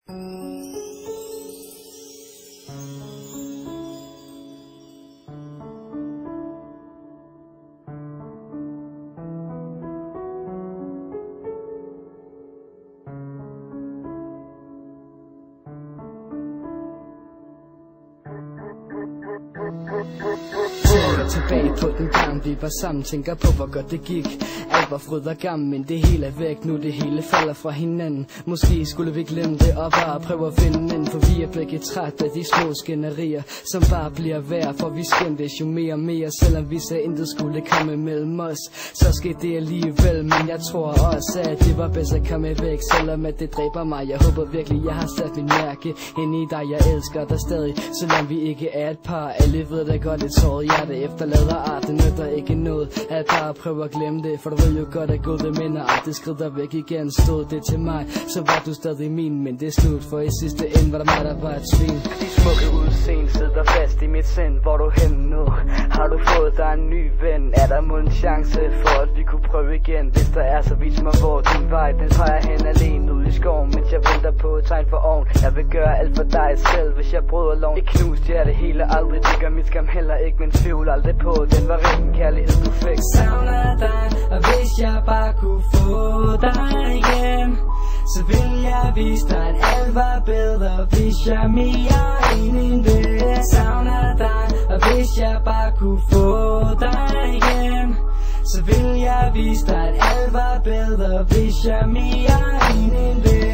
Tilbage på den gang vi var sammen, tænker på hvor godt det gik. Alt var fryd og gammel, men det hele er væk nu, det hele falder fra hinanden. Måske skulle vi glemme det og bare prøve at finde ind, for vi er begge træt af de små skænderier, som bare bliver værd, for vi skændtes jo mere og mere. Selvom vi sagde intet skulle komme mellem os, så skete det alligevel. Men jeg tror også, at det var bedst at komme væk, selvom at det dræber mig. Jeg håber virkelig, jeg har sat min mærke ind i dig. Jeg elsker dig stadig, selvom vi ikke er et par. Alle ved da godt, et såret hjerte efterlader art. Det nytter ikke noget at bare prøve at glemme det, for du ved jo godt, at gode minder aldrig skrider væk igen. Stod det til mig, så var du stadig min, men det er slut, for i sidste ende var der mig, der var et svin. De smukke udseende sidder fast i mit sind. Hvor du hen nu? Har du fået dig en ny ven? Er der måske en chance for, at vi kunne prøve igen? Hvis der er, så vis mig, hvor din vej den peger hen alene ud i skoven, mens jeg venter på et tegn for oven. Jeg vil gøre alt for dig selv, hvis jeg bryder loven. Et knust hjerte hele aldrig, det gør mit skam heller ikke, men tvivl aldrig på, den var ren kærlighed du fik. Savner dig, og hvis jeg bare kunne få dig igen, så vil jeg vise dig, at alt var bedre, hvis jeg mere end det. Savner dig, og hvis jeg bare kunne få dig igen, så vil jeg vise dig, at alt var bedre, hvis jeg mere end det.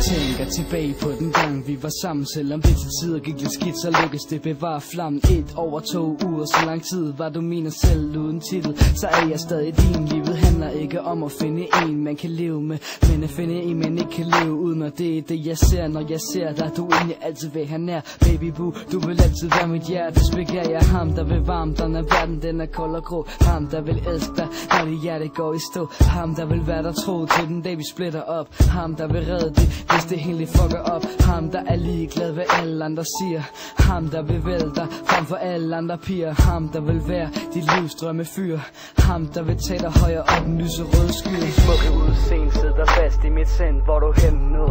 Tænker tilbage på den gang vi var sammen, selvom det til tider gik lidt skidt, så lykkedes det bevare flammen. 1 over 2 uger, så lang tid var du min og selv uden titel, så er jeg stadig din. Livet handler ikke om at finde en man kan leve med, men at finde en man ikke kan leve uden, og det er det jeg ser, når jeg ser dig. Du egentlig altid vil have nær, baby boo, du vil altid være mit hjerte. Begær jeg ham, der vil varme dig, når verden den er kold og grå. Ham, der vil elske dig, når dit hjerte går i stå. Ham, der vil være der tro til den dag vi splitter op. Ham, der vil redde det, hvis det hele fucker op. Ham, der er ligeglad, hvad alle andre siger. Ham, der vil vælge dig frem for alle andre piger. Ham, der vil være dit livs drømmefyr. Ham, der vil tage dig højere op en lyserød sky. De smukke udseende sidder fast i mit sind. Hvor du hen nu?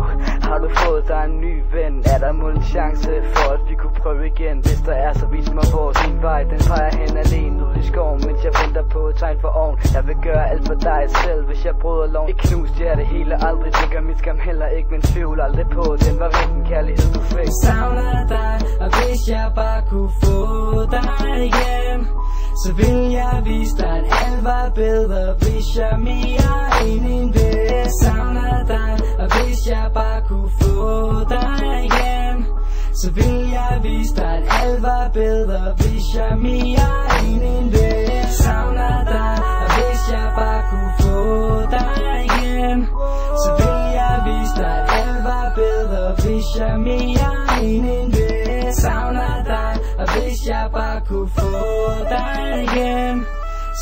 Har du fået dig en ny ven? Er der måske en chance for, at vi kunne prøve igen? Hvis der er, så vis mig, hvor din vej den peger hen alene ud i skoven, mens jeg venter på et tegn for oven. Jeg vil gøre alt for dig selv, hvis jeg bryder loven. Et knust hjerte hele aldrig, det gør mit skam heller ikke, men tvivl aldrig på, den var ren kærlighed du fik. Savner dig, og hvis jeg bare kunne få dig igen, så vil jeg vise dig, at alt var bedre, hvis jeg mere end det. Savner dig, og hvis jeg bare kunne få dig igen, så vil jeg vise dig, at alt var bedre, hvis jeg mere end det. Savner dig, og hvis jeg bare kunne få dig igen, så vil jeg vise dig, at alt var bedre, hvis jeg mere end det. Savner dig, og hvis jeg bare kunne få dig igen,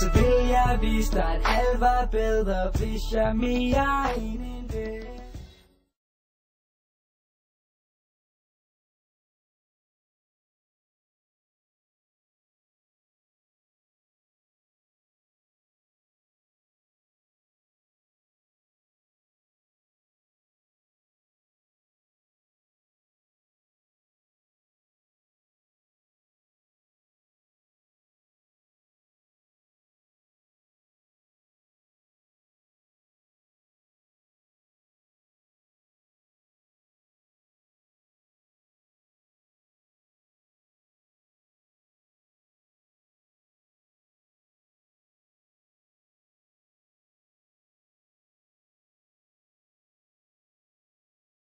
så vil jeg vise dig, at alt var bedre, hvis jeg mere end det.